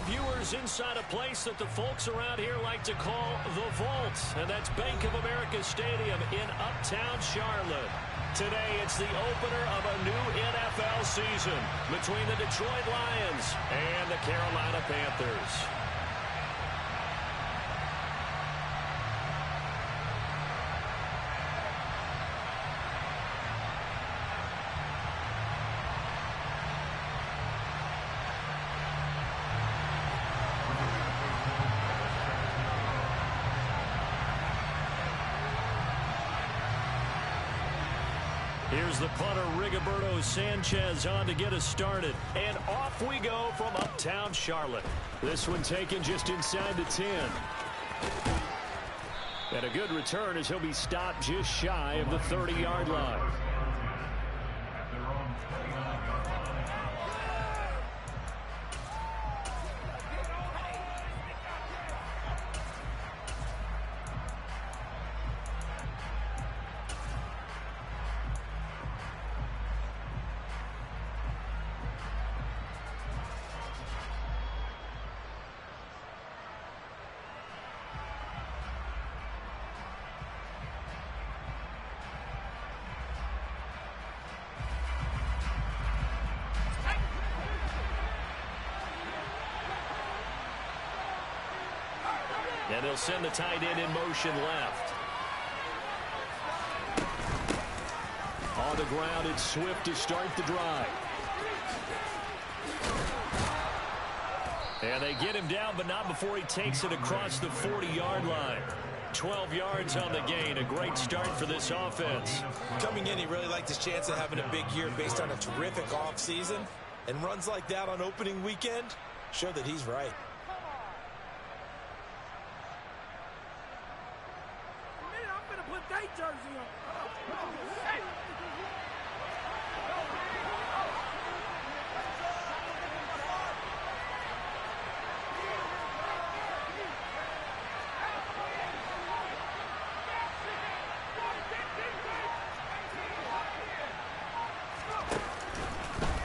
viewers inside a place that the folks around here like to call the Vault, and that's Bank of America Stadium in Uptown Charlotte. Today, it's the opener of a new NFL season between the Detroit Lions and the Carolina Panthers. Here's the punter, Rigoberto Sanchez, on to get us started. And off we go from Uptown Charlotte. This one taken just inside the 10. And a good return as he'll be stopped just shy of the 30-yard line. And they'll send the tight end in motion left. On the ground, it's Swift to start the drive. And they get him down, but not before he takes it across the 40-yard line. 12 yards on the gain. A great start for this offense. Coming in, he really liked his chance of having a big year based on a terrific offseason. And runs like that on opening weekend show that he's right.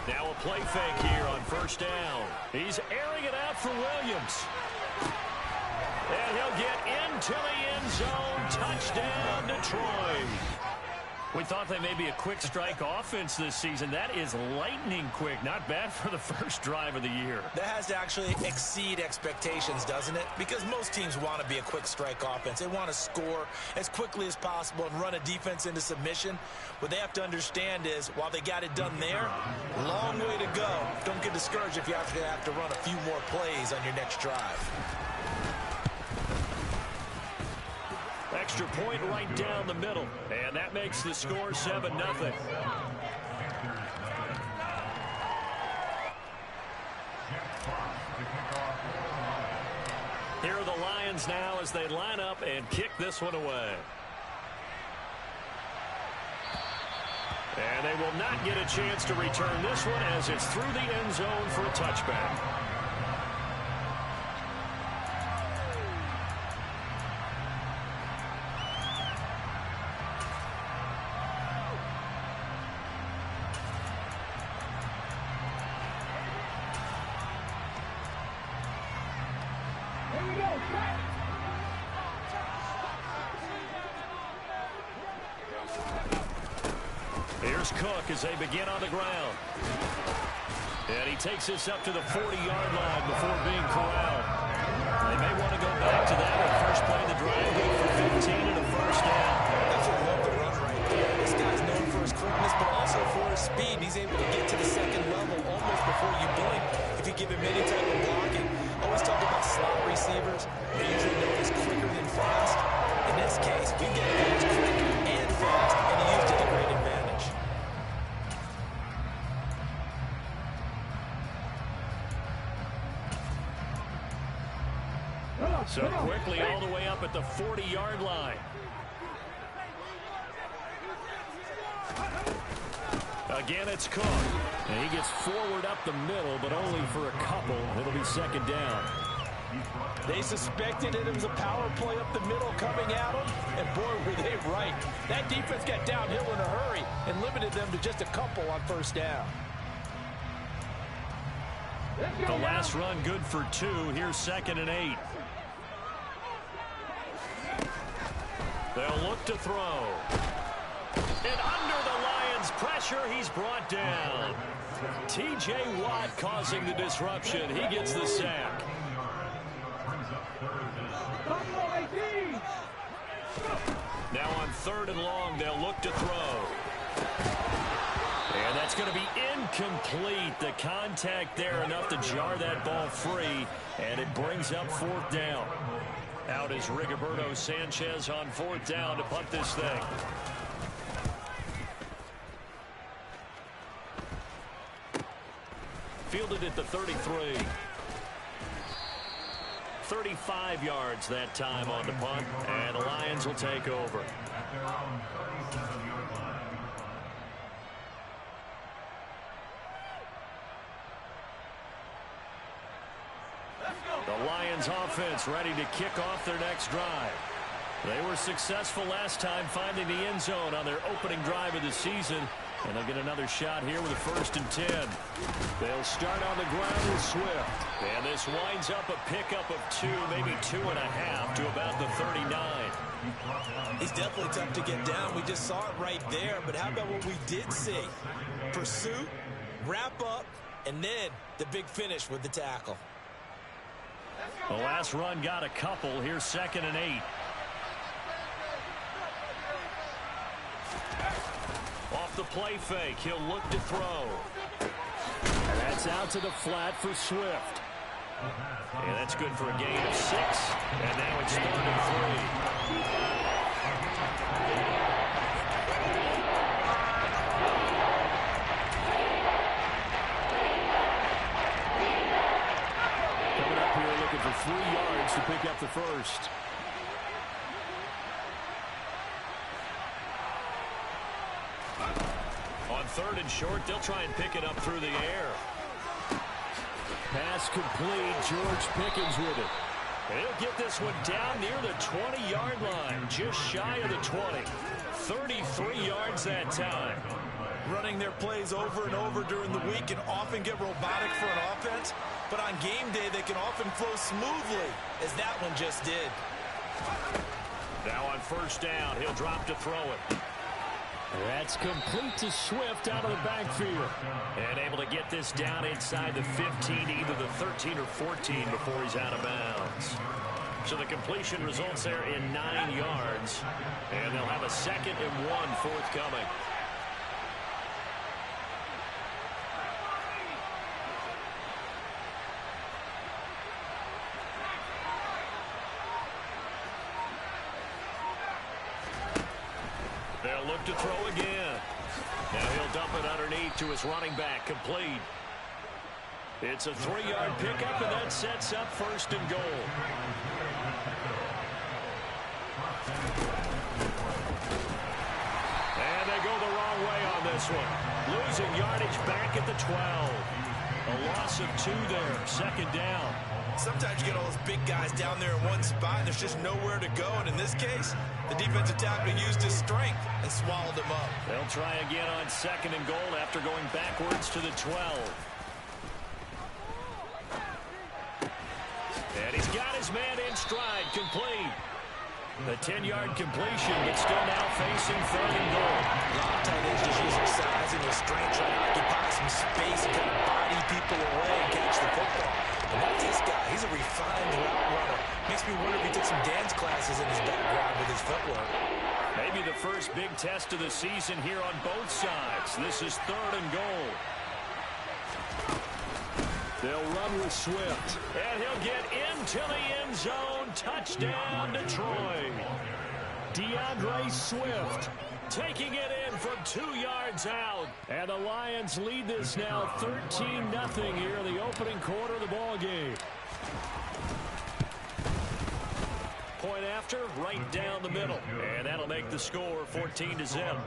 Now a play fake here on first down. He's airing it out for Williams. And he'll get into the end zone. Touchdown, Detroit. We thought they may be a quick strike offense this season. That is lightning quick. Not bad for the first drive of the year. That has to actually exceed expectations, doesn't it? Because most teams want to be a quick strike offense. They want to score as quickly as possible and run a defense into submission. What they have to understand is, while they got it done there, long way to go. Don't get discouraged if you actually have to run a few more plays on your next drive. Extra point right down the middle. And that makes the score 7-0. Here are the Lions now as they line up and kick this one away. And they will not get a chance to return this one as it's through the end zone for a touchback. Here's Cook as they begin on the ground. And he takes this up to the 40-yard line before being corralled. They may want to go back to that at first play of the drive, go for 15 and a first down. That's what I love the run right there. This guy's known for his quickness, but also for his speed. He's able to get to the second level almost before you blink if you give him any type of blocking. Always talk about slot receivers. They're usually known as quicker than fast. In this case, we get him as quick and fast, and he used it to great advantage. So quickly all the way up at the 40-yard line. Again, it's Cook. And he gets forward up the middle, but only for a couple. It'll be second down. They suspected it was a power play up the middle coming at them, and boy, were they right. That defense got downhill in a hurry and limited them to just a couple on first down. The last run good for 2. Here's 2nd and 8. They'll look to throw. And under the Lions' pressure, he's brought down. T.J. Watt causing the disruption. He gets the sack. Now on 3rd and long, they'll look to throw. And that's going to be incomplete. The contact there enough to jar that ball free, and it brings up 4th down. Out is Rigoberto Sanchez on 4th down to punt this thing. Fielded at the 33. 35 yards that time on the punt, and the Lions will take over. The Lions offense ready to kick off their next drive. They were successful last time finding the end zone on their opening drive of the season, and they'll get another shot here with a 1st and 10. They'll start on the ground with Swift, and this winds up a pickup of 2, maybe 2.5 to about the 39. He's definitely tough to get down. We just saw it right there, but how about what we did see? Pursuit, wrap up, and then the big finish with the tackle. The last run got a couple. Here's 2nd and 8. Off the play fake, he'll look to throw. And that's out to the flat for Swift. And that's good for a gain of 6. And now it's 3rd and 3. Coming up here looking for 3 yards to pick up the 1st. On 3rd and short, they'll try and pick it up through the air. Pass complete. George Pickens with it. And he'll get this one down near the 20-yard line, just shy of the 20. 33 yards that time. Running their plays over and over during the week can often get robotic for an offense, but on game day they can often flow smoothly, as that one just did. Now on 1st down, he'll drop to throw it. That's complete to Swift out of the backfield. And able to get this down inside the 15, either the 13 or 14 before he's out of bounds. So the completion results there in 9 yards. And they'll have a 2nd and 1 forthcoming. They'll look to throw again. Now he'll dump it underneath to his running back, complete. It's a 3-yard pickup, and that sets up 1st and goal. And they go the wrong way on this one. Losing yardage back at the 12. A loss of 2 there, 2nd down. Sometimes you get all those big guys down there in one spot, and there's just nowhere to go. And in this case, the defensive tackle used his strength and swallowed him up. They'll try again on 2nd and goal after going backwards to the 12. And he's got his man in stride, complete. The 10-yard completion, but still now facing 3rd and goal. A lot of tight ends just use their size and their strength, trying to occupy some space and kind of body people away and catch the football. But not this guy. He's a refined route runner. Makes me wonder if he took some dance classes in his background with his footwork. Maybe the first big test of the season here on both sides. This is 3rd and goal. They'll run with Swift. And he'll get into the end zone. Touchdown, Detroit. DeAndre Swift taking it in from 2 yards out. And the Lions lead this now 13-0 here in the opening quarter of the ball game. Point after, right down the middle. And that'll make the score 14-0.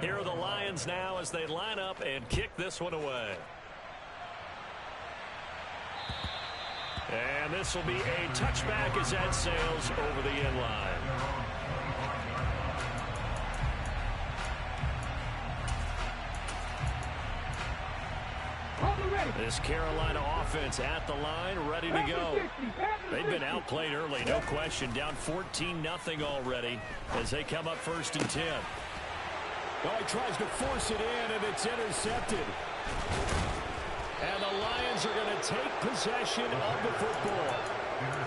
Here are the Lions now as they line up and kick this one away. And this will be a touchback as that sails over the end line. This Carolina offense at the line, ready to go. They've been outplayed early, no question. Down 14-0 already as they come up 1st and 10. Oh, he tries to force it in, and it's intercepted. And the Lions are going to take possession of the football.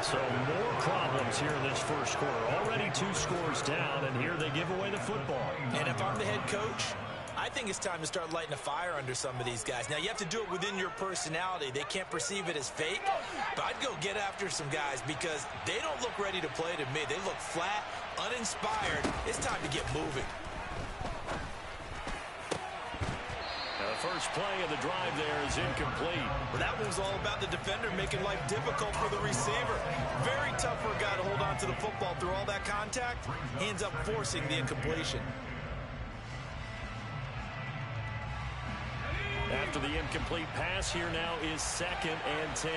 So more problems here in this first quarter. Already 2 scores down, and here they give away the football. And if I'm the head coach, I think it's time to start lighting a fire under some of these guys. Now, you have to do it within your personality. They can't perceive it as fake, but I'd go get after some guys because they don't look ready to play to me. They look flat, uninspired. It's time to get moving. The first play of the drive there is incomplete. Well, that one was all about the defender making life difficult for the receiver. Very tough for a guy to hold on to the football through all that contact. He ends up forcing the incompletion. After the incomplete pass, here now is 2nd and 10.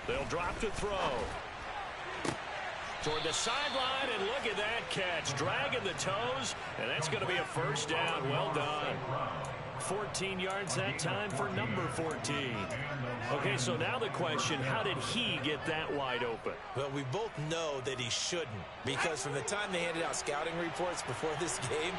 They'll drop to throw. Toward the sideline, and look at that catch. Dragging the toes, and that's going to be a first down. Well done. 14 yards that time for number 14. Okay, so now the question, how did he get that wide open? Well, we both know that he shouldn't, because from the time they handed out scouting reports before this game,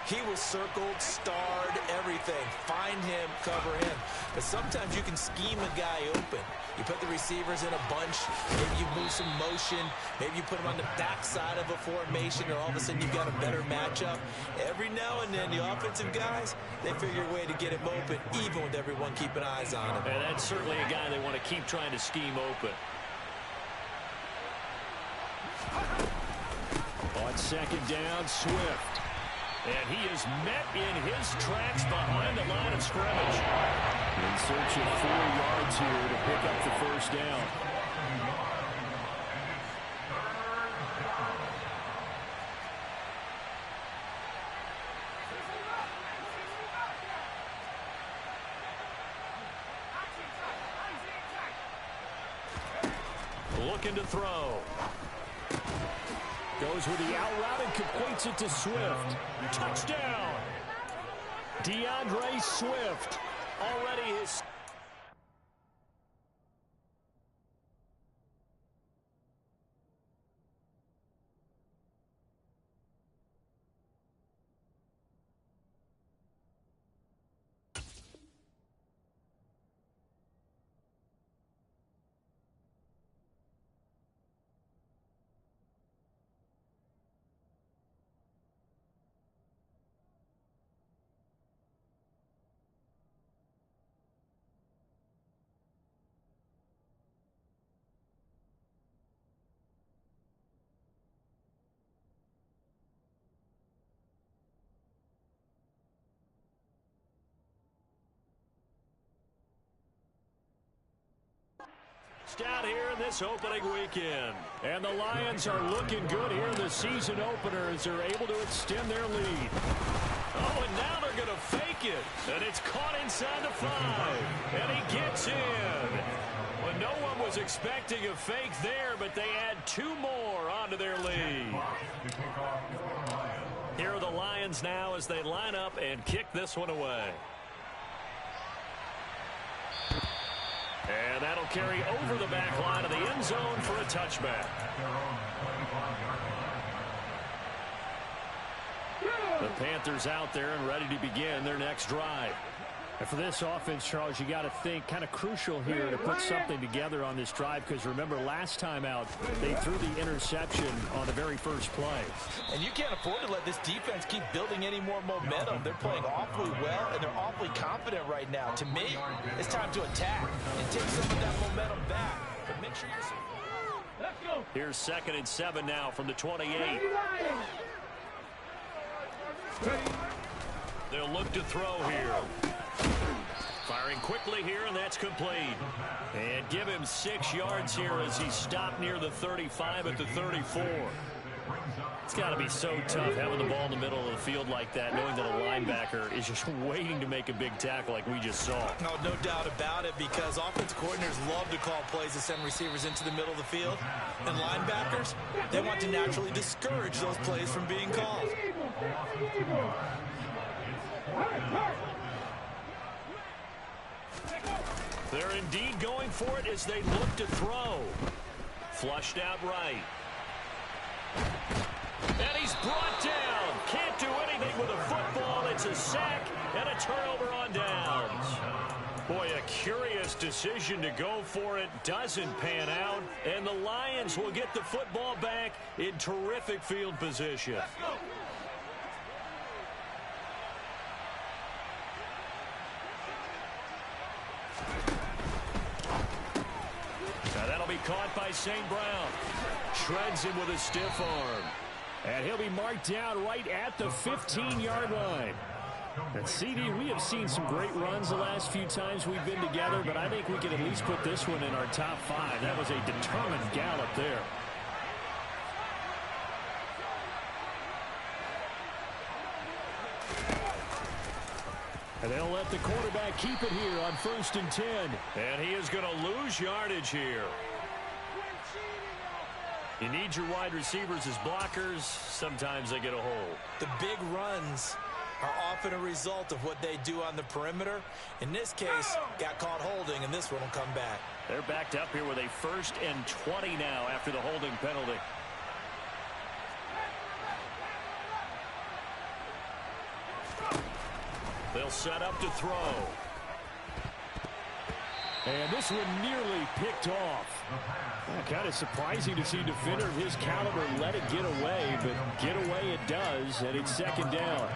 he was circled, starred, everything. Find him, cover him. But sometimes you can scheme a guy open. You put the receivers in a bunch. Maybe you move some motion. Maybe you put them on the backside of a formation, or all of a sudden you've got a better matchup. Every now and then, the offensive guys, they figure a way to get him open, even with everyone keeping eyes on him. And that's certainly a guy they want to keep trying to scheme open. On 2nd down, Swift. And he is met in his tracks behind the line of scrimmage. In search of 4 yards here to pick up the first down. Looking to throw. Goes with the out route and completes it to Swift. Touchdown! DeAndre Swift. Already his... out here in this opening weekend. And the Lions are looking good here in the season opener as they're able to extend their lead. Oh, and now they're going to fake it. And it's caught inside the 5. And he gets in. Well, no one was expecting a fake there, but they add 2 more onto their lead. Here are the Lions now as they line up and kick this one away. And that'll carry over the back line of the end zone for a touchback. The Panthers out there and ready to begin their next drive. And for this offense, Charles, you got to think kind of crucial here to put something together on this drive, because remember last time out they threw the interception on the very first play. And you can't afford to let this defense keep building any more momentum. They're playing awfully well, and they're awfully confident right now. To me, it's time to attack and take some of that momentum back. But make sure you're... Let's go. Here's 2nd and 7 now from the 28. They'll look to throw here. Firing quickly here, and that's complete. And give him 6 yards here as he stopped near the 35 at the 34. It's got to be so tough having the ball in the middle of the field like that, knowing that a linebacker is just waiting to make a big tackle like we just saw. No doubt about it, because offensive coordinators love to call plays that send receivers into the middle of the field. And linebackers, they want to naturally discourage those plays from being called. They're indeed going for it as they look to throw. Flushed out right. And he's brought down. Can't do anything with a football. It's a sack and a turnover on downs. Boy, a curious decision to go for it. Doesn't pan out. And the Lions will get the football back in terrific field position. Now that'll be caught by St. Brown. Shreds him with a stiff arm. And he'll be marked down right at the 15-yard line. And CD, we have seen some great runs the last few times we've been together, but I think we can at least put this one in our top 5. That was a determined gallop there. And they'll let the quarterback keep it here on 1st and 10. And he is going to lose yardage here. You need your wide receivers as blockers. Sometimes they get a hold. The big runs are often a result of what they do on the perimeter. In this case, got caught holding, and this one will come back. They're backed up here with a 1st and 20 now after the holding penalty. They'll set up to throw. And this one nearly picked off. Kind of surprising to see a defender of his caliber let it get away, but get away it does, and it's 2nd down.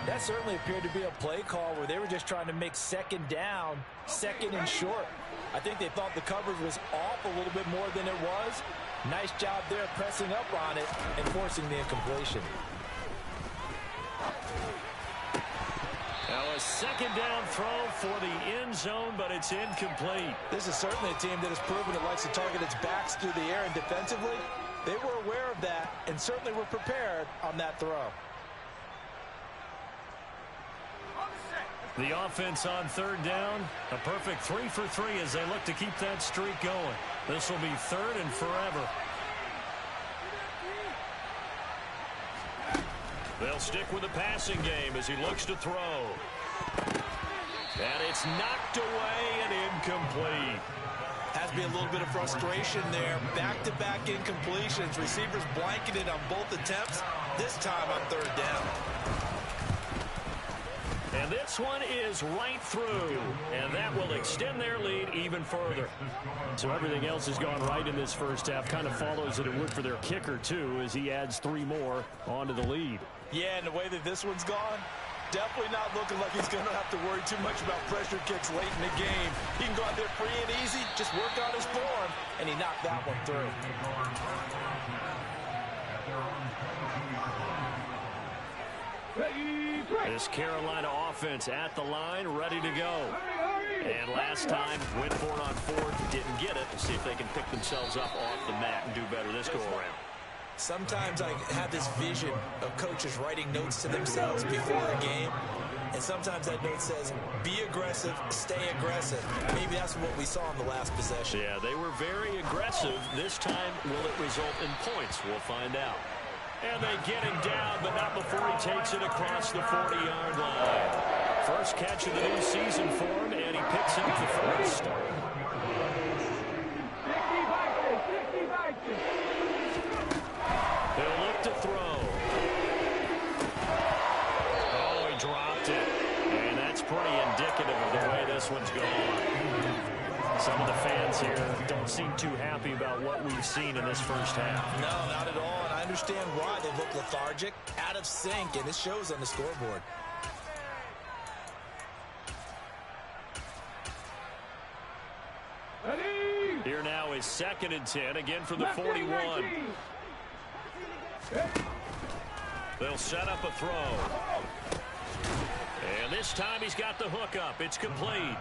That certainly appeared to be a play call where they were just trying to make 2nd down, 2nd and short. I think they thought the coverage was off a little bit more than it was. Nice job there pressing up on it and forcing the incompletion. Now a 2nd down throw for the end zone, but it's incomplete. This is certainly a team that has proven it likes to target its backs through the air, and defensively, they were aware of that and certainly were prepared on that throw. The offense on 3rd down, a perfect 3 for 3 as they look to keep that streak going. This will be 3rd and forever. They'll stick with the passing game as he looks to throw. And it's knocked away and incomplete. Has to be a little bit of frustration there. Back-to-back incompletions. Receivers blanketed on both attempts, this time on 3rd down. And this one is right through, and that will extend their lead even further. So everything else has gone right in this first half. Kind of follows that it would for their kicker, too, as he adds 3 more onto the lead. Yeah, and the way that this one's gone, definitely not looking like he's going to have to worry too much about pressure kicks late in the game. He can go out there free and easy, just work on his form, and he knocked that one through. This Carolina offense at the line, ready to go. And last time, went for it on 4th, didn't get it. We'll see if they can pick themselves up off the mat and do better this go-around. Sometimes I have this vision of coaches writing notes to themselves before a game. And sometimes that note says, be aggressive, stay aggressive. Maybe that's what we saw in the last possession. Yeah, they were very aggressive. This time, will it result in points? We'll find out. And they get him down, but not before he takes it across the 40-yard line. First catch of the new season for him, and he picks up the first. They'll look to throw. Oh, he dropped it. And that's pretty indicative of the way this one's going. Some of the fans here don't seem too happy about what we've seen in this first half. No, not at all, and I understand why. They look lethargic, out of sync, and it shows on the scoreboard. Here now is 2nd and 10, again from the 41. They'll set up a throw. And this time he's got the hook up. It's complete.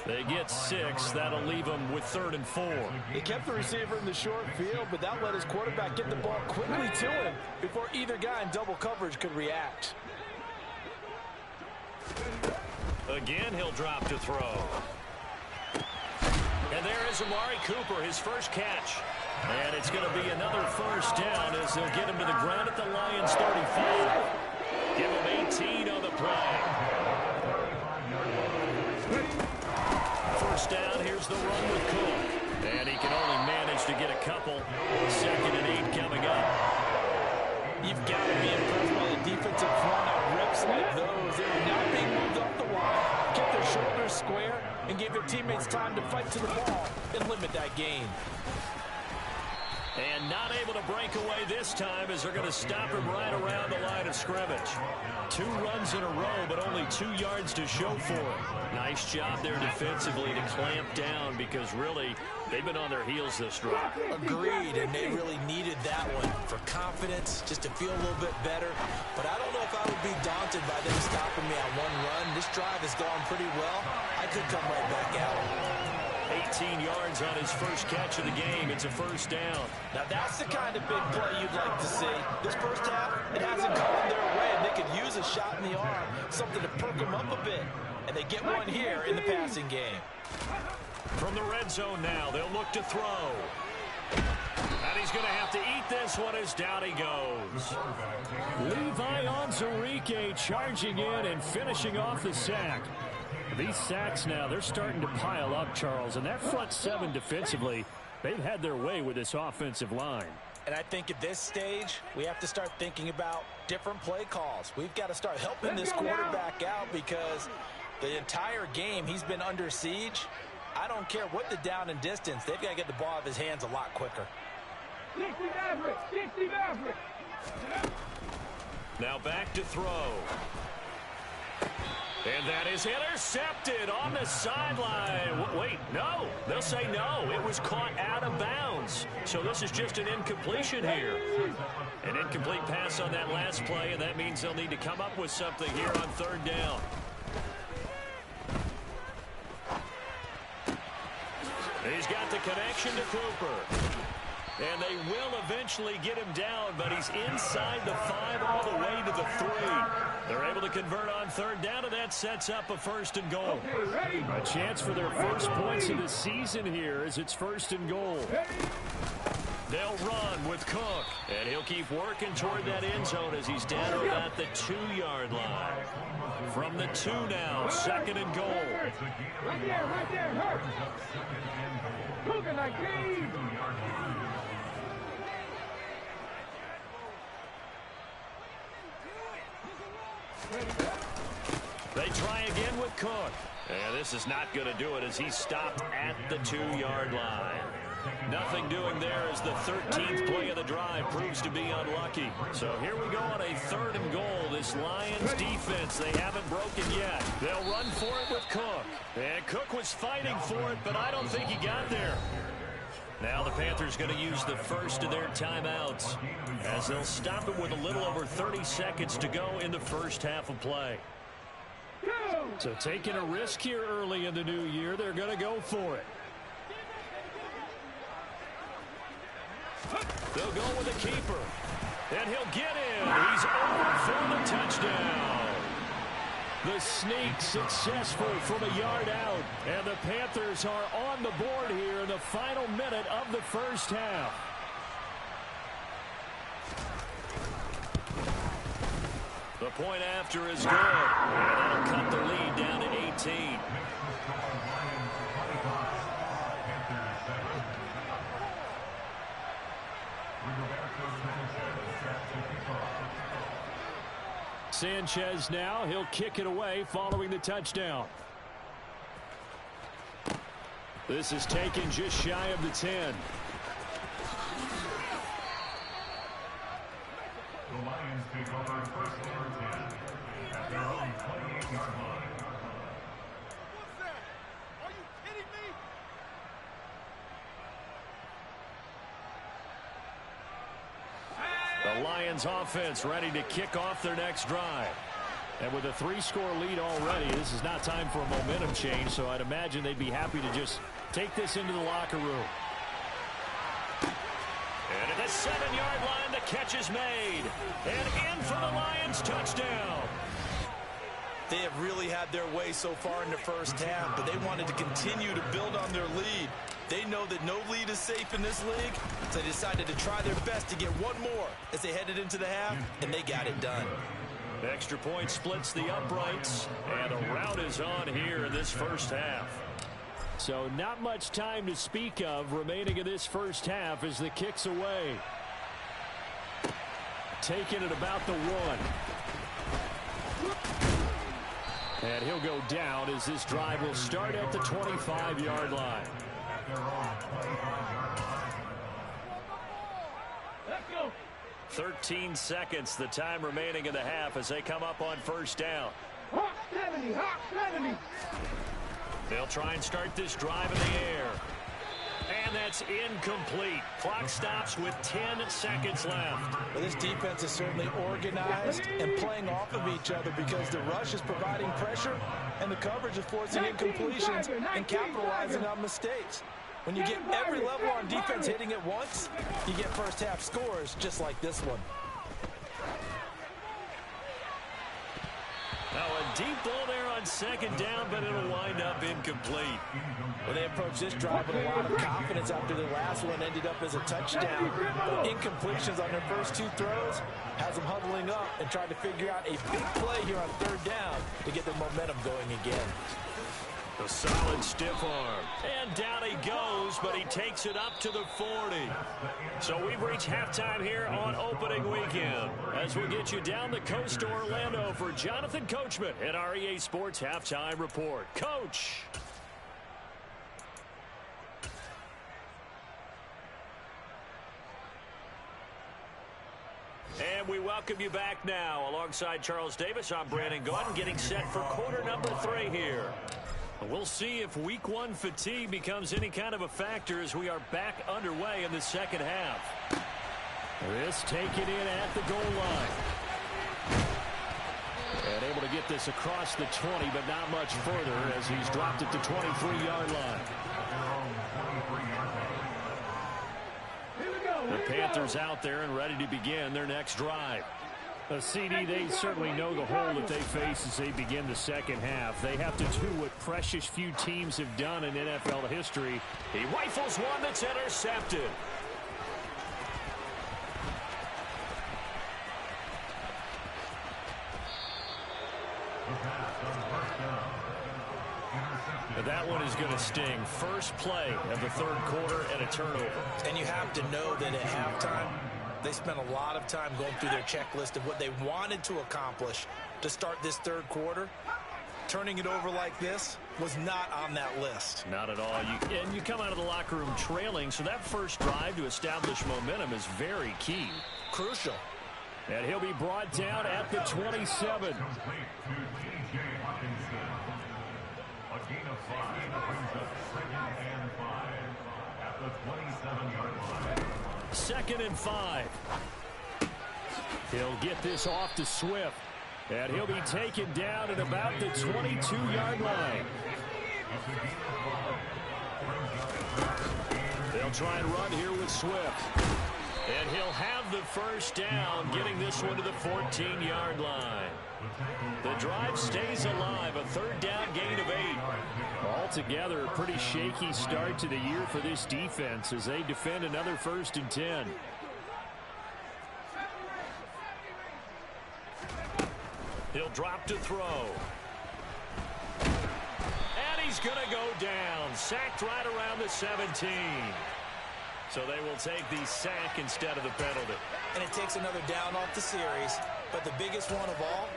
They get 6. That'll leave them with 3rd and 4. He kept the receiver in the short field, but that let his quarterback get the ball quickly to him before either guy in double coverage could react. Again, he'll drop to throw. And there is Amari Cooper, his first catch. And it's going to be another first down as they'll get him to the ground at the Lions' 35. Give him 18 on the play. First down, here's the run with Cook. And he can only manage to get a couple. 2nd and 8 coming up. You've got to be impressed by the defensive front on rips like those. They were not being moved off the line, kept their shoulders square, and gave their teammates time to fight to the ball and limit that gain. And not able to break away this time as they're going to stop him right around the line of scrimmage. 2 runs in a row, but only 2 yards to show for it. Nice job there defensively to clamp down because really they've been on their heels this drive. Agreed, and they really needed that one for confidence, just to feel a little bit better. But I don't know if I would be daunted by them stopping me on one run. This drive has gone pretty well. I could come right back out. 18 yards on his first catch of the game. It's a first down. Now that's the kind of big play you'd like to see. This first half, it hasn't gone their way, and they could use a shot in the arm, something to perk them up a bit. And they get one here in the passing game. From the red zone now, they'll look to throw. And he's going to have to eat this one as down he goes. Levi Onwuzurike charging in and finishing off the sack. These sacks now, they're starting to pile up, Charles. And that front 7 defensively, they've had their way with this offensive line. And I think at this stage, we have to start thinking about different play calls. We've got to start helping this quarterback out because the entire game he's been under siege. I don't care what the down and distance. They've got to get the ball out of his hands a lot quicker. Now back to throw. And that is intercepted on the sideline. Wait, no. They'll say no. It was caught out of bounds. So this is just an incompletion here. An incomplete pass on that last play, and that means they'll need to come up with something here on 3rd down. He's got the connection to Cooper. And they will eventually get him down, but he's inside the 5 all the way to the 3. They're able to convert on 3rd down, and that sets up a 1st and goal. A chance for their first points of the season here as it's 1st and goal. They'll run with Cook, and he'll keep working toward that end zone as he's down at the 2-yard line. From the 2 now, 2nd and goal. Right there. Cooking like these. They try again with Cook. And this is not going to do it as he's stopped at the 2-yard line. Nothing doing there as the 13th play of the drive proves to be unlucky. So here we go on a 3rd and goal. This Lions defense, they haven't broken yet. They'll run for it with Cook. And Cook was fighting for it, but I don't think he got there. Now the Panthers going to use the first of their timeouts as they'll stop it with a little over 30 seconds to go in the first half of play. So taking a risk here early in the new year, they're going to go for it. They'll go with a keeper. And he'll get in. He's over for the touchdown. The sneak successful from a yard out. And the Panthers are on the board here in the final minute of the first half. The point after is good. And that'll cut the lead down to 18. Sanchez now, he'll kick it away following the touchdown. This is taken just shy of the 10. The Lions take over 1st and 10 at their own 28-yard line. Are you kidding me? The Lions offense ready to kick off their next drive. And with a 3-score lead already, this is not time for a momentum change, so I'd imagine they'd be happy to just take this into the locker room. And at the 7-yard line, the catch is made. And in for the Lions, touchdown. They have really had their way so far in the first half, but they wanted to continue to build on their lead. They know that no lead is safe in this league, so they decided to try their best to get one more as they headed into the half, and they got it done. Extra point splits the uprights, and a rout is on here in this first half. So not much time to speak of remaining in this first half as the kick's away. Taking it about the 1. And he'll go down as this drive will start at the 25-yard line. 13 seconds, the time remaining in the half as they come up on first down. They'll try and start this drive in the air. And that's incomplete. Clock stops with 10 seconds left. Well, this defense is certainly organized and playing off of each other because the rush is providing pressure and the coverage is forcing incompletions and capitalizing on mistakes. When you get every level on defense hitting at once, you get first half scores just like this one. Now a deep ball there on second down, but it'll wind up incomplete. Well, they approached this drive with a lot of confidence after the last one ended up as a touchdown. But incompletions on their first 2 throws has them huddling up and trying to figure out a big play here on third down to get their momentum going again. A solid stiff arm. And down he goes, but he takes it up to the 40. So we've reached halftime here on opening weekend. As we get you down the coast to Orlando for Jonathan Coachman at our EA Sports Halftime Report. Coach. And we welcome you back now. Alongside Charles Davis, I'm Brandon Gaudin, getting set for quarter number 3 here. We'll see if week 1 fatigue becomes any kind of a factor as we are back underway in the second half. This taken in at the goal line. And able to get this across the 20, but not much further as he's dropped it to 23-yard line. The Panthers out there and ready to begin their next drive. CD, they certainly know the hole that they face as they begin the second half. They have to do what precious few teams have done in NFL history. He rifles one that's intercepted. That one is going to sting. First play of the third quarter and a turnover. And you have to know that at halftime, they spent a lot of time going through their checklist of what they wanted to accomplish to start this third quarter. Turning it over like this was not on that list. Not at all. And you come out of the locker room trailing, so that first drive to establish momentum is very key. Crucial. And he'll be brought down at the 27. Second and 5. He'll get this off to Swift. And he'll be taken down at about the 22-yard line. They'll try and run here with Swift. And he'll have the first down, getting this one to the 14-yard line. The drive stays alive, a third down gain of 8. Altogether, a pretty shaky start to the year for this defense as they defend another 1st and 10. He'll drop to throw. And he's going to go down. Sacked right around the 17. So they will take the sack instead of the penalty. And it takes another down off the series. But the biggest one of all,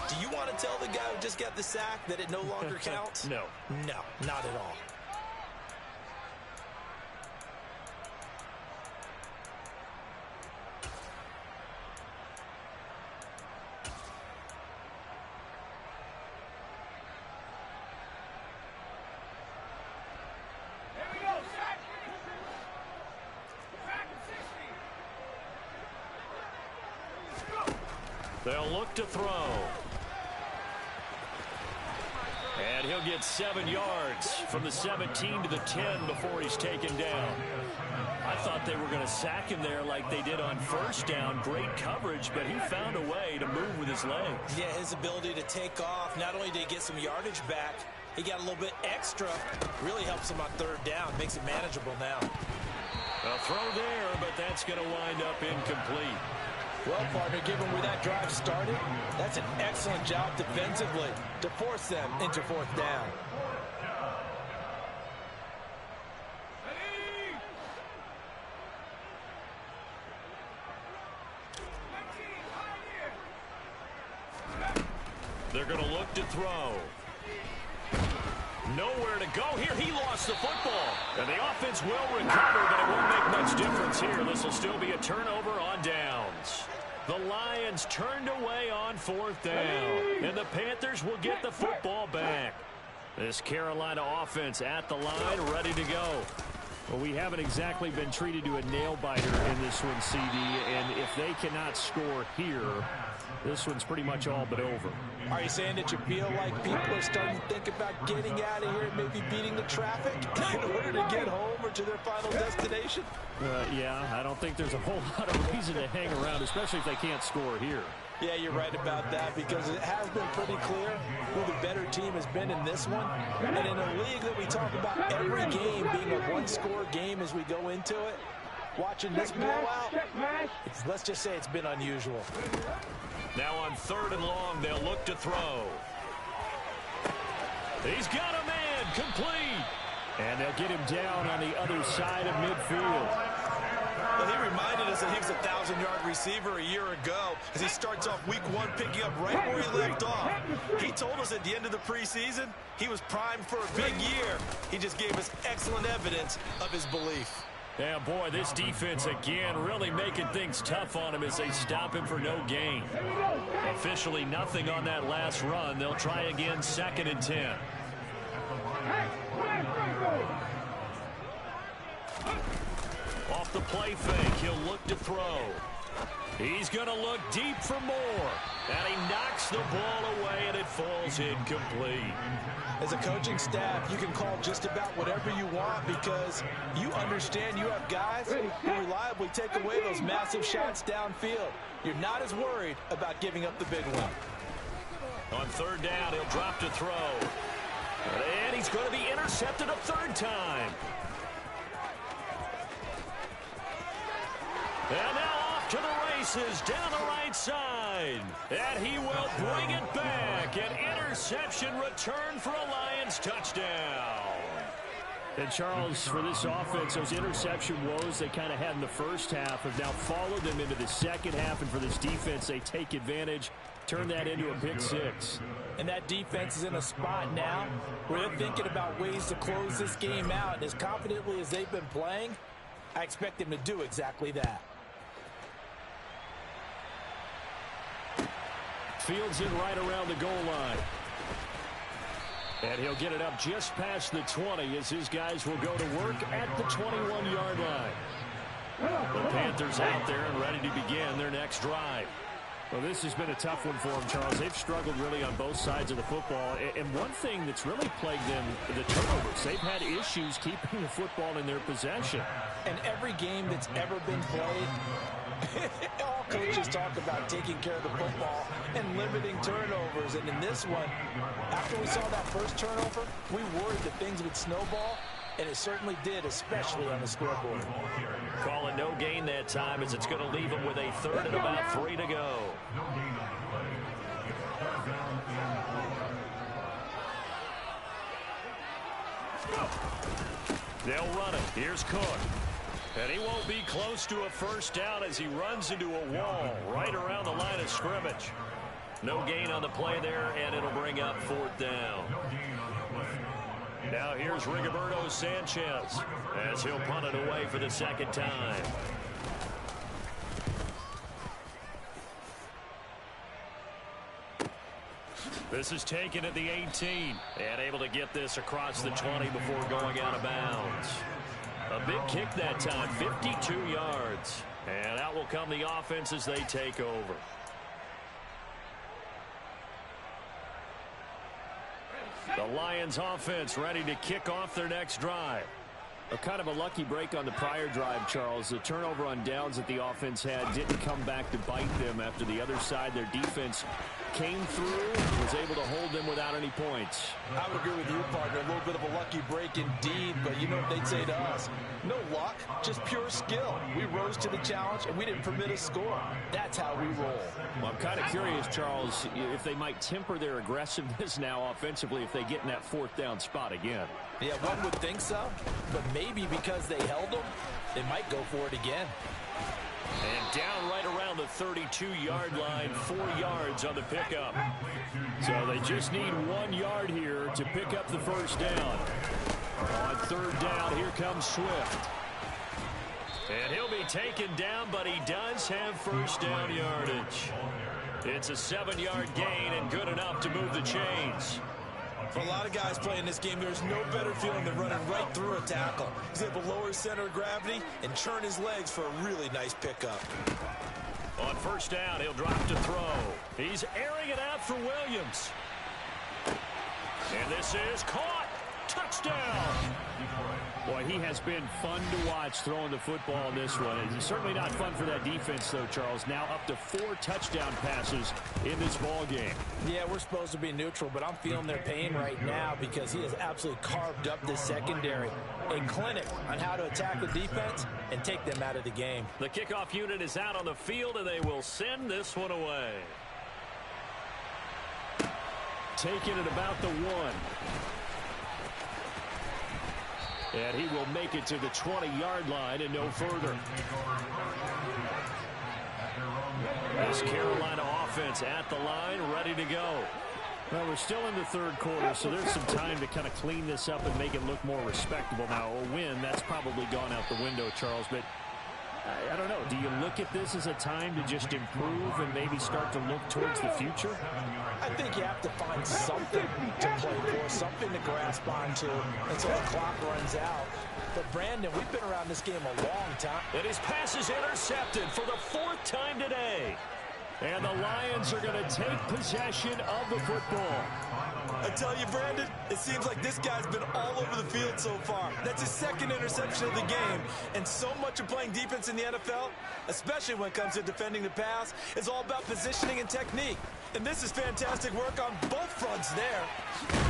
do you want to tell the guy who just got the sack that it no longer counts? No. No, not at all. They'll look to throw. And he'll get 7 yards from the 17 to the 10 before he's taken down. I thought they were going to sack him there like they did on first down. Great coverage, but he found a way to move with his legs. Yeah, his ability to take off. Not only did he get some yardage back, he got a little bit extra. Really helps him on third down. Makes it manageable now. A throw there, but that's going to wind up incomplete. Well, partner, given where that drive started, that's an excellent job defensively to force them into fourth down. They're going to look to throw. Nowhere to go here. He lost the football. And the offense will recover, but it won't make much difference here. This will still be a turnover on downs. The Lions turned away on fourth down. And the Panthers will get the football back. This Carolina offense at the line, ready to go. Well, we haven't exactly been treated to a nail-biter in this one, CD. And if they cannot score here, this one's pretty much all but over. Are you saying that you feel like people are starting to think about getting out of here and maybe beating the traffic in order to get home or to their final destination? Yeah, I don't think there's a whole lot of reason to hang around, especially if they can't score here. Yeah, you're right about that, because it has been pretty clear who the better team has been in this one. And in a league that we talk about every game being a one-score game as we go into it, watching this blowout, let's just say it's been unusual. Now on 3rd and long, they'll look to throw. He's got a man, complete. And they'll get him down on the other side of midfield. Well, he reminded us that he was a 1,000-yard receiver a year ago as he starts off week 1 picking up right where he left off. He told us at the end of the preseason he was primed for a big year. He just gave us excellent evidence of his belief. Yeah, boy, this defense again really making things tough on him as they stop him for no gain. Officially nothing on that last run. They'll try again, 2nd and 10. Off the play fake, he'll look to throw. He's going to look deep for more. And he knocks the ball away, and it falls incomplete. As a coaching staff, you can call just about whatever you want because you understand you have guys who reliably take away those massive shots downfield. You're not as worried about giving up the big one. On 3rd down, he'll drop to throw. And he's going to be intercepted a 3rd time. And now off to the races down the right side. And he will bring it back. An interception return for a Lions touchdown. And Charles, for this offense, those interception woes they kind of had in the first half have now followed them into the second half. And for this defense, they take advantage, turn that into a pick 6. And that defense is in a spot now where they're thinking about ways to close this game out. And as confidently as they've been playing, I expect them to do exactly that. Fields it right around the goal line. And he'll get it up just past the 20 as his guys will go to work at the 21-yard line. The Panthers out there and ready to begin their next drive. Well, this has been a tough one for them, Charles. They've struggled really on both sides of the football. And one thing that's really plagued them, the turnovers. They've had issues keeping the football in their possession. And every game that's ever been played, all coaches talk about taking care of the football and limiting turnovers. And in this one, after we saw that first turnover, we worried that things would snowball, and it certainly did, especially on the scoreboard. Calling no gain that time as it's going to leave them with a 3rd and about 3 to go. They'll run it. Here's Cook. And he won't be close to a first down as he runs into a wall right around the line of scrimmage. No gain on the play there, and it'll bring up 4th down. Now here's Rigoberto Sanchez as he'll punt it away for the 2nd time. This is taken at the 18 and able to get this across the 20 before going out of bounds. A big kick that time, 52 yards. And out will come the offense as they take over. The Lions offense ready to kick off their next drive. A kind of a lucky break on the prior drive, Charles. The turnover on downs that the offense had didn't come back to bite them after the other side. Their defense came through, was able to hold them without any points. I would agree with you, partner. A little bit of a lucky break indeed, but you know what they'd say to us? No luck, just pure skill. We rose to the challenge, and we didn't permit a score. That's how we roll. Well, I'm kind of curious, Charles, if they might temper their aggressiveness now offensively if they get in that fourth down spot again. Yeah, one would think so, but maybe because they held them, they might go for it again. And down right around the 32-yard line, 4 yards on the pickup. So they just need 1 yard here to pick up the first down. On third down, here comes Swift. And he'll be taken down, but he does have first down yardage. It's a 7-yard gain and good enough to move the chains. For a lot of guys playing this game, there's no better feeling than running right through a tackle. He's able to lower his center of gravity and churn his legs for a really nice pickup. On first down, he'll drop to throw. He's airing it out for Williams. And this is caught. Touchdown. Boy, he has been fun to watch throwing the football in this one. It's certainly not fun for that defense, though, Charles. Now up to 4 touchdown passes in this ball game. Yeah, we're supposed to be neutral, but I'm feeling their pain right now because he has absolutely carved up this secondary. A clinic on how to attack the defense and take them out of the game. The kickoff unit is out on the field, and they will send this one away. Taking it about the 1. And he will make it to the 20-yard line and no further. This Carolina offense at the line, ready to go. Well, we're still in the third quarter, so there's some time to kind of clean this up and make it look more respectable. Now, a win, that's probably gone out the window, Charles, but I don't know. Do you look at this as a time to just improve and maybe start to look towards the future? I think you have to find something to play for, something to grasp onto until the clock runs out. But, Brandon, we've been around this game a long time. And his pass is intercepted for the 4th time today. And the Lions are going to take possession of the football. I tell you, Brandon, it seems like this guy's been all over the field so far. That's his 2nd interception of the game. And so much of playing defense in the NFL, especially when it comes to defending the pass, is all about positioning and technique. And this is fantastic work on both fronts there.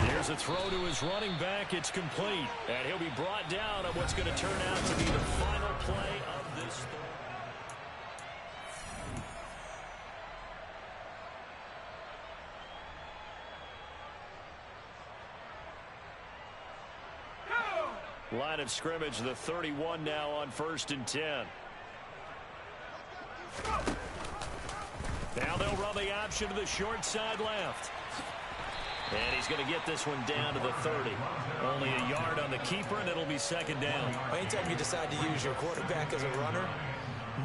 Here's a throw to his running back. It's complete. And he'll be brought down on what's going to turn out to be the final play of this third. Line of scrimmage, the 31 now on 1st and 10. Now they'll run the option to the short side left. And he's going to get this one down to the 30. Only a yard on the keeper, and it'll be 2nd down. Anytime you decide to use your quarterback as a runner,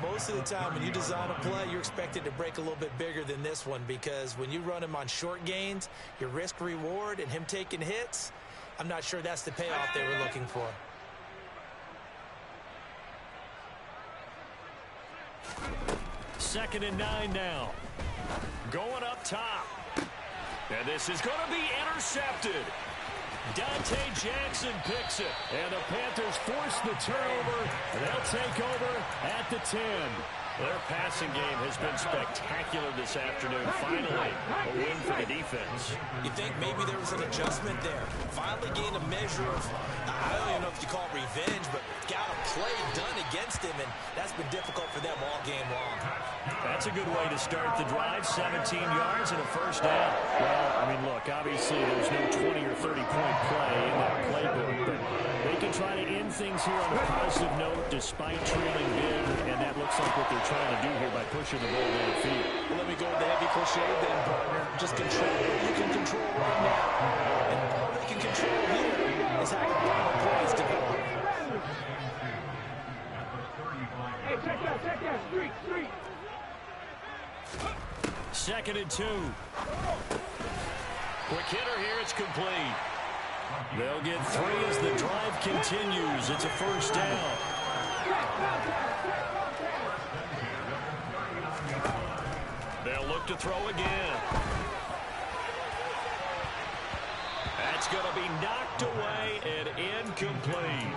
most of the time when you design a play, you're expected to break a little bit bigger than this one, because when you run him on short gains, your risk-reward and him taking hits, I'm not sure that's the payoff they were looking for. Second and 9 now. Going up top. And this is going to be intercepted. Dante Jackson picks it. And the Panthers force the turnover. And they'll take over at the 10. Their passing game has been spectacular this afternoon. Finally, a win for the defense. You think maybe there was an adjustment there? Finally gained a measure of, I don't even know if you call it revenge, but got a play done against him, and that's been difficult for them all game long. That's a good way to start the drive. 17 yards and a first down. Well, I mean, look, obviously there's no 20 or 30-point play in that playbook, but they can try to end things here on a positive note despite trailing big, and that looks like what they're trying to do here by pushing the ball down the field. Well, let me go with the heavy cliche then, partner. Just control what you can control right now. And all they can control here is how the final plays develop. Hey, check that, street. 2nd and 2. Quick hitter here, it's complete. They'll get 3 as the drive continues. It's a first down. They'll look to throw again. That's It's going to be knocked away and incomplete.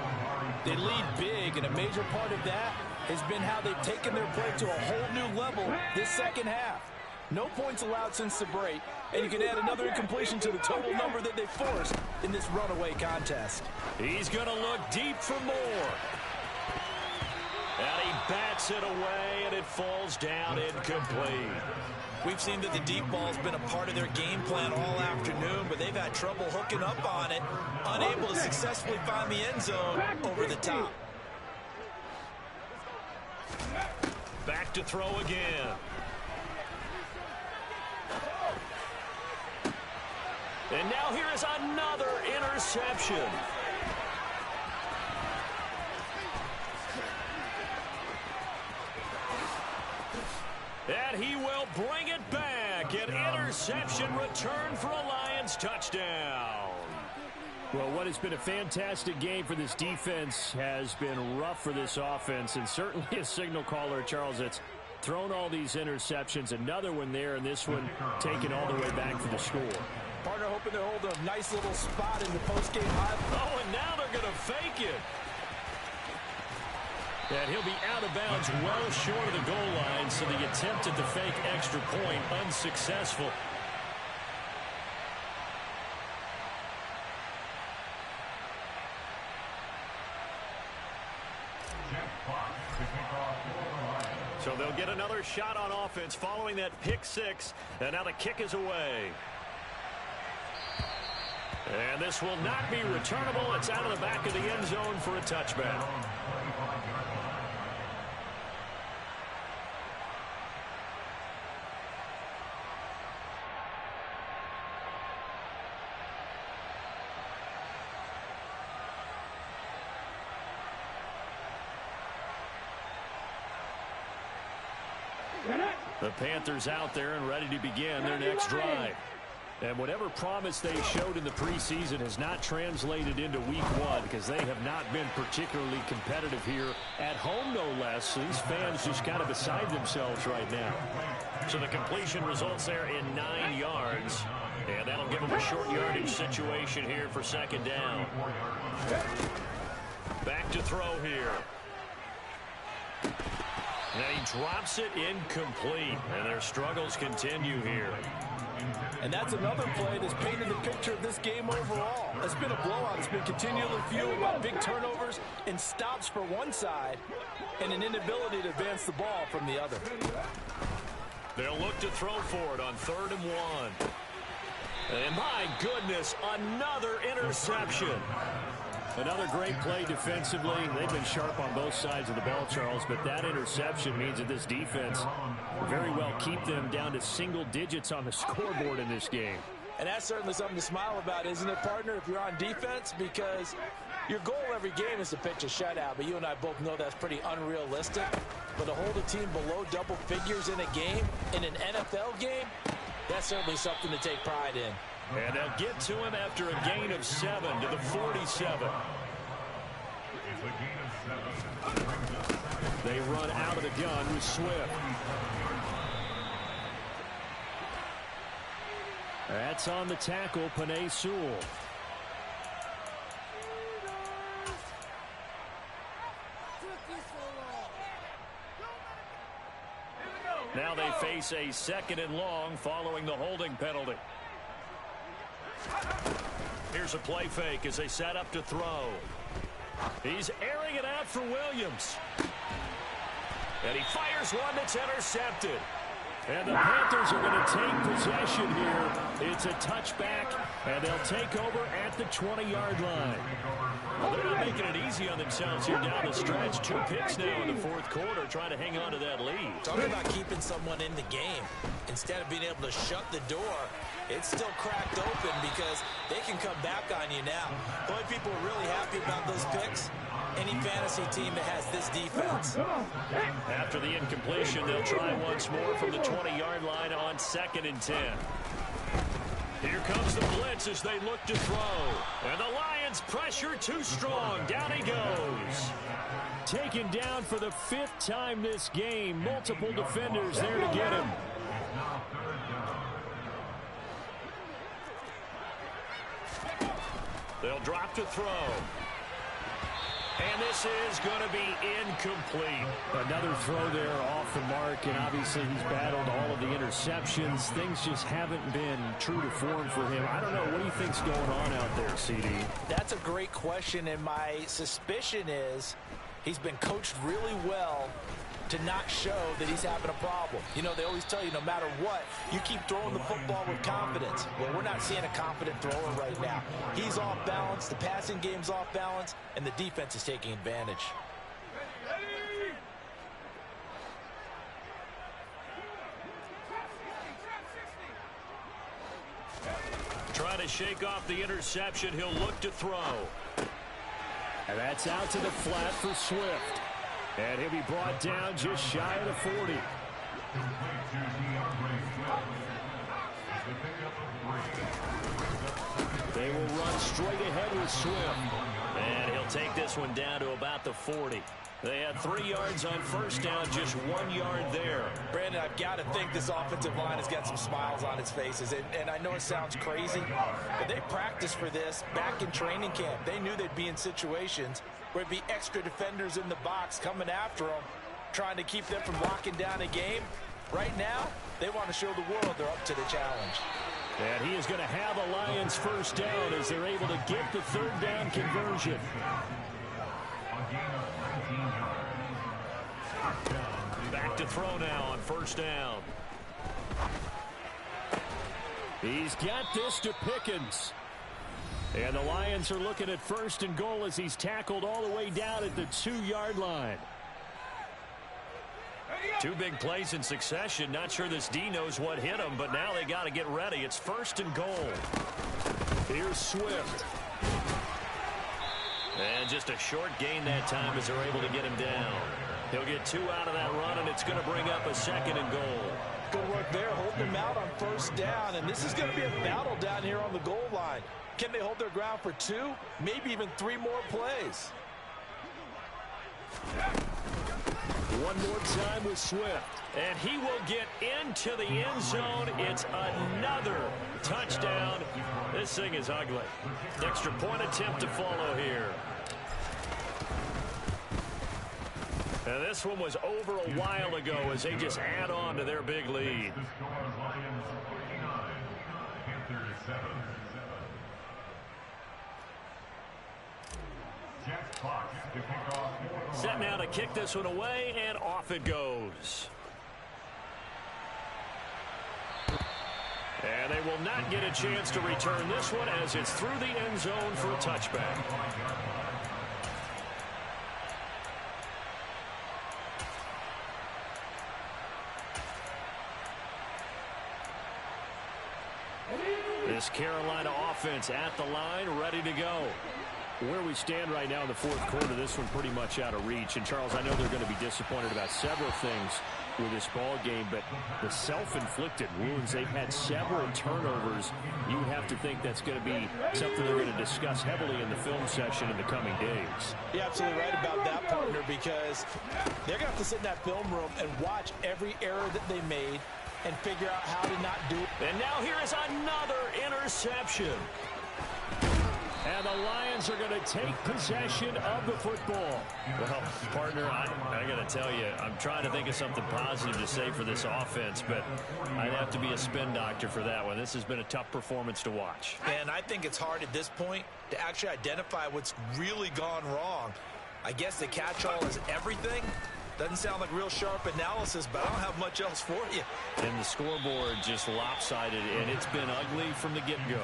They lead big, and a major part of that has been how they've taken their play to a whole new level this second half. No points allowed since the break, and you can add another incompletion to the total number that they forced in this runaway contest. He's going to look deep for more. And he bats it away, and it falls down incomplete. We've seen that the deep ball's been a part of their game plan all afternoon, but they've had trouble hooking up on it, unable to successfully find the end zone over the top. Back to throw again. And now here is another interception. And he will bring it back. An interception return for a Lions touchdown. Well, what has been a fantastic game for this defense has been rough for this offense, and certainly a signal caller, Charles, that's thrown all these interceptions. Another one there, and this one taken all the way back for the score. Partner hoping to hold a nice little spot in the postgame high. Oh, and now they're going to fake it. And he'll be out of bounds well short of the goal line, so the attempt at the fake extra point unsuccessful. So they'll get another shot on offense following that pick six, and now the kick is away. And this will not be returnable. It's out of the back of the end zone for a touchback. The Panthers out there and ready to begin their next drive. And whatever promise they showed in the preseason has not translated into week one, because they have not been particularly competitive here at home, no less. So these fans just kind of beside themselves right now. So the completion results there in 9 yards. And that'll give them a short yardage situation here for second down. Back to throw here. And he drops it incomplete. And their struggles continue here. And that's another play that's painted the picture of this game overall. It's been a blowout. It's been continually fueled by big turnovers and stops for one side and an inability to advance the ball from the other. They'll look to throw for it on 3rd and 1. And my goodness, another interception. Another great play defensively. They've been sharp on both sides of the ball, Charles, but that interception means that this defense very well keep them down to single digits on the scoreboard in this game. And that's certainly something to smile about, isn't it, partner, if you're on defense? Because your goal every game is to pitch a shutout, but you and I both know that's pretty unrealistic. But to hold a team below double figures in a game, in an NFL game, that's certainly something to take pride in. And they'll get to him after a gain of 7 to the 47. They run out of the gun with Swift. That's on the tackle, Panay Sewell. Now they face a 2nd and long following the holding penalty. Here's a play fake as they set up to throw. He's airing it out for Williams. And he fires one that's intercepted. And the Panthers are going to take possession here. It's a touchback, and they'll take over at the 20-yard line. Well, they're not making it easy on themselves here down the stretch. 2 picks now in the 4th quarter, trying to hang on to that lead. Talking about keeping someone in the game. Instead of being able to shut the door, it's still cracked open because they can come back on you now. The only people are really happy about those picks, any fantasy team that has this defense. After the incompletion, they'll try once more from the 20-yard line on 2nd and 10. Here comes the blitz as they look to throw. And the Lions pressure too strong. Down he goes. Taken down for the 5th time this game. Multiple defenders there to get him. They'll drop to throw. And this is going to be incomplete. Another throw there off the mark, and obviously he's battled all of the interceptions. Things just haven't been true to form for him. I don't know. What do you think's going on out there, CD? That's a great question, and my suspicion is he's been coached really well to not show that he's having a problem. You know, they always tell you no matter what, you keep throwing the football with confidence. Well, we're not seeing a confident thrower right now. He's off balance, the passing game's off balance, and the defense is taking advantage. Trying to shake off the interception. He'll look to throw. And that's out to the flat for Swift. And he'll be brought down just shy of the 40. They will run straight ahead with Swift. And he'll take this one down to about the 40. They had 3 yards on first down, just 1 yard there. Brandon, I've got to think this offensive line has got some smiles on its faces. And I know it sounds crazy, but they practiced for this back in training camp. They knew they'd be in situations where it'd be extra defenders in the box coming after them, trying to keep them from locking down a game. Right now, they want to show the world they're up to the challenge. And he is going to have a Lions first down as they're able to get the third down conversion. Back to throw now on first down. He's got this to Pickens. And the Lions are looking at first and goal as he's tackled all the way down at the 2-yard line. 2 big plays in succession. Not sure this D knows what hit him, but now they got to get ready. It's first and goal. Here's Swift. And just a short gain that time as they're able to get him down. He'll get 2 out of that run, and it's going to bring up a second and goal. Good work there, holding them out on first down, and this is going to be a battle down here on the goal line. Can they hold their ground for 2, maybe even 3 more plays? One more time with Swift. And he will get into the end zone. It's another touchdown. This thing is ugly. Extra point attempt to follow here. And this one was over a while ago as they just add on to their big lead. Set now to kick this one away, and off it goes. And they will not get a chance to return this one as it's through the end zone for a touchback. This Carolina offense at the line, ready to go. Where we stand right now in the fourth quarter, this one pretty much out of reach. And, Charles, I know they're going to be disappointed about several things with this ball game, but the self-inflicted wounds, they've had several turnovers. You would have to think that's going to be something they're going to discuss heavily in the film session in the coming days. You're absolutely right about that, partner, because they're going to have to sit in that film room and watch every error that they made and figure out how to not do it. And now here is another interception. And the Lions are going to take possession of the football. Well, partner, I got to tell you, I'm trying to think of something positive to say for this offense, but I'd have to be a spin doctor for that one. This has been a tough performance to watch. And I think it's hard at this point to actually identify what's really gone wrong. I guess the catch-all is everything. Doesn't sound like real sharp analysis, but I don't have much else for you. And the scoreboard just lopsided, and it's been ugly from the get-go.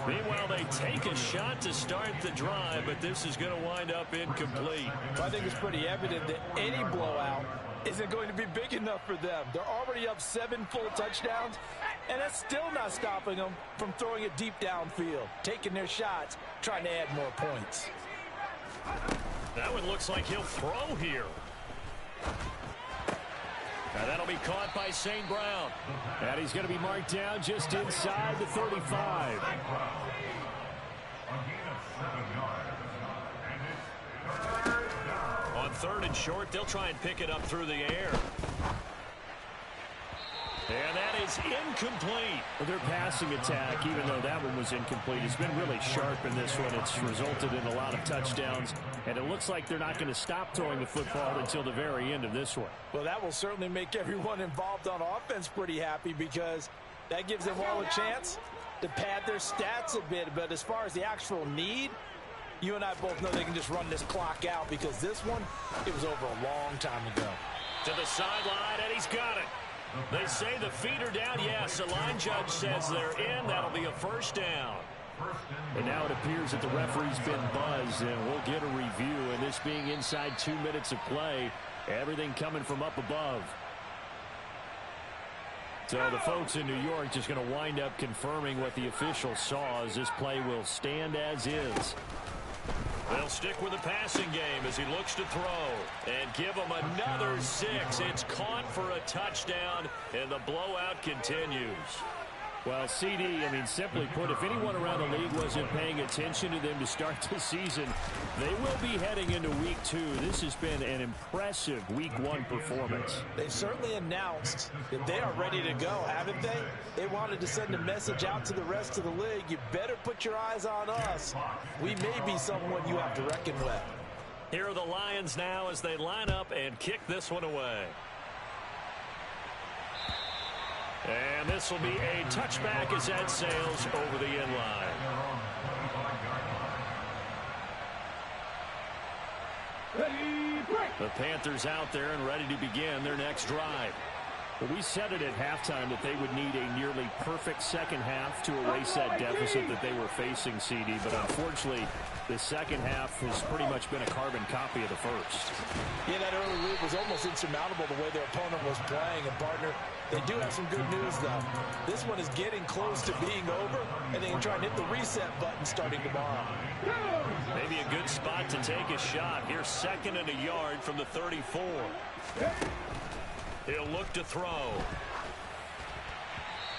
Meanwhile, they take a shot to start the drive, but this is going to wind up incomplete. I think it's pretty evident that any blowout isn't going to be big enough for them. They're already up 7 full touchdowns, and that's still not stopping them from throwing it deep downfield, taking their shots, trying to add more points. That one looks like he'll throw here. And that'll be caught by St. Brown. And he's going to be marked down just inside the 35. On 3rd and short, they'll try and pick it up through the air. And that is incomplete. Well, their passing attack, even though that one was incomplete, has been really sharp in this one. It's resulted in a lot of touchdowns, and it looks like they're not going to stop throwing the football until the very end of this one. Well, that will certainly make everyone involved on offense pretty happy because that gives them all a chance to pad their stats a bit. But as far as the actual need, you and I both know they can just run this clock out because this one, it was over a long time ago. To the sideline, and he's got it. They say the feet are down. Yes, the line judge says they're in. That'll be a first down. And now it appears that the referee's been buzzed, and we'll get a review. And this being inside 2 minutes of play, everything coming from up above. So the folks in New York just going to wind up confirming what the official saw as this play will stand as is. They'll stick with the passing game as he looks to throw and give him another 6. It's caught for a touchdown, and the blowout continues. Well, CD, I mean, simply put, if anyone around the league wasn't paying attention to them to start the season, they will be heading into week 2. This has been an impressive week 1 performance. They've certainly announced that they are ready to go, haven't they? They wanted to send a message out to the rest of the league. You better put your eyes on us. We may be someone you have to reckon with. Here are the Lions now as they line up and kick this one away. And this will be a touchback as that sails over the end line. The Panthers out there and ready to begin their next drive. But we said it at halftime that they would need a nearly perfect second half to erase that deficit that they were facing, CD. But unfortunately, the second half has pretty much been a carbon copy of the first. Yeah, that early lead was almost insurmountable the way their opponent was playing. And, partner, they do have some good news, though. This one is getting close to being over, and they can try and hit the reset button starting tomorrow. Maybe a good spot to take a shot. Here's 2nd and a yard from the 34. He'll look to throw.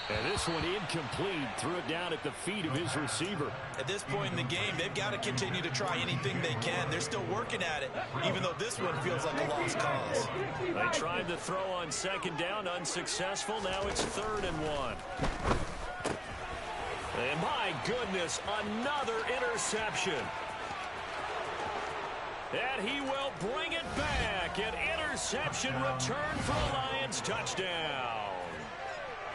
And this one incomplete. Threw it down at the feet of his receiver. At this point in the game, they've got to continue to try anything they can. They're still working at it, even though this one feels like a lost cause. They tried to throw on 2nd down, unsuccessful. Now it's 3rd and 1. And my goodness, another interception. And he will bring it back. An interception return for a Lions touchdown.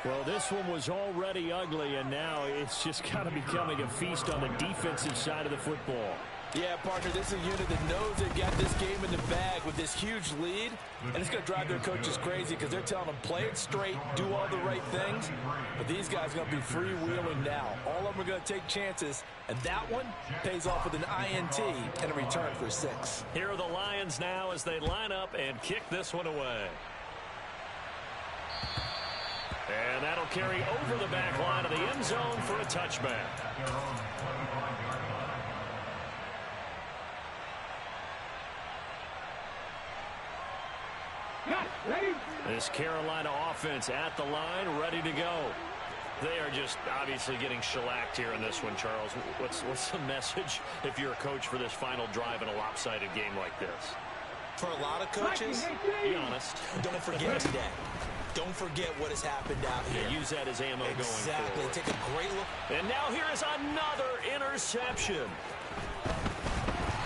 Well, this one was already ugly, and now it's just kind of becoming a feast on the defensive side of the football. Yeah, partner, this is a unit that knows they've got this game in the bag with this huge lead, and it's going to drive their coaches crazy because they're telling them play it straight, do all the right things, but these guys are going to be freewheeling now. All of them are going to take chances, and that one pays off with an INT and a return for 6. Here are the Lions now as they line up and kick this one away. And that'll carry over the back line of the end zone for a touchback. This Carolina offense at the line, ready to go. They are just obviously getting shellacked here in this one, Charles. What's the message if you're a coach for this final drive in a lopsided game like this? For a lot of coaches, be honest. Don't forget today. Don't forget what has happened out here. Use that as ammo going forward. Exactly. Take a great look. And now here is another interception.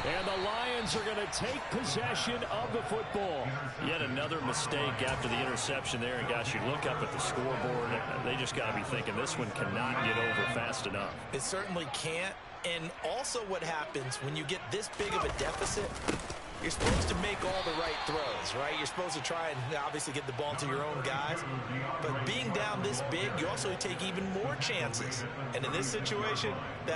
And the Lions are going to take possession of the football. Yet another mistake after the interception there. And, gosh, you look up at the scoreboard. They just got to be thinking this one cannot get over fast enough. It certainly can't. And also what happens when you get this big of a deficit, you're supposed to make all the right throws, right? You're supposed to try and obviously get the ball to your own guys. But being down this big, you also take even more chances. And in this situation, that